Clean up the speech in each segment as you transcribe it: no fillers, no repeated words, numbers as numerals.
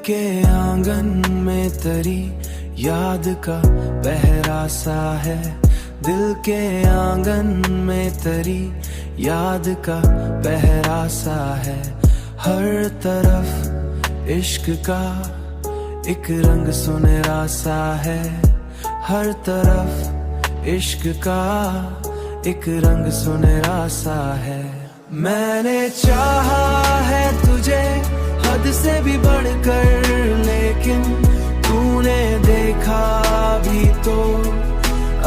के आंगन में तेरी याद का पहरा सा है। दिल के आंगन में तेरी याद का पहरा सा है। हर तरफ इश्क का एक रंग सुनहरा सा है। हर तरफ इश्क का एक रंग सुनहरा सा है। मैंने चाहा है तुझे हद से भी बढ़कर, लेकिन तूने देखा भी तो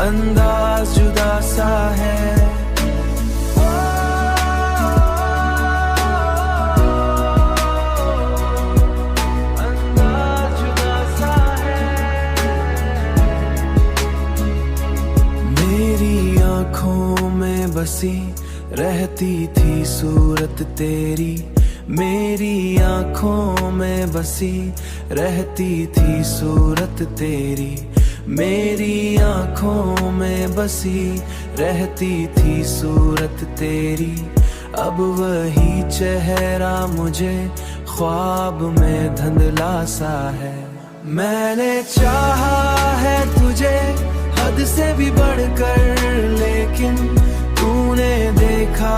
अंदाज जुदा सा है। अंदाज जुदा सा है। मेरी आँखों में बसी रहती थी सूरत तेरी। मेरी आँखों में बसी रहती थी सूरत तेरी। मेरी आँखों में बसी रहती थी सूरत तेरी। अब वही चेहरा मुझे ख्वाब में धुंधला सा है। मैंने चाहा है तुझे हद से भी बढ़कर, लेकिन तूने देखा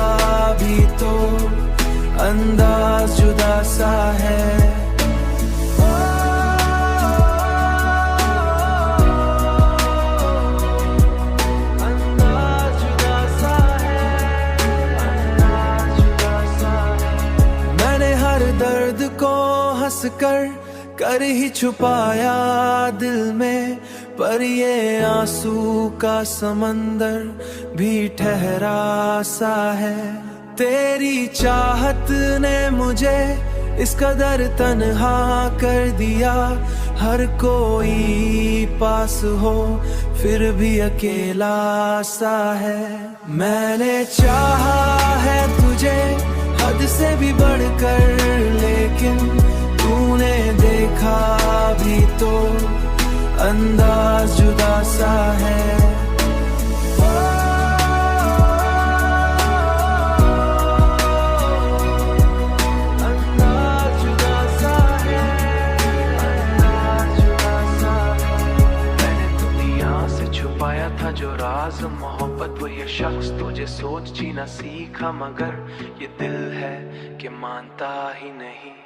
भी तो अंदाज जुदा सा है। अंदाज जुदा सा है। अंदाज जुदा सा है। मैंने हर दर्द को हंसकर कर ही छुपाया दिल में, पर ये आंसू का समंदर भी ठहरा सा है। तेरी चाहत ने मुझे इस कदर तन्हा कर दिया। हर कोई पास हो फिर भी अकेला सा है। मैंने चाहा है तुझे हद से भी बढ़कर, लेकिन तूने देखा भी तो अंदाज जुदा सा है। अंदाज जुदा सा है। अंदाज जुदा सा है। मैंने दुनिया से छुपाया था जो राज मोहब्बत, वो ये शख्स तुझे सोच जीना सीखा, मगर ये दिल है कि मानता ही नहीं।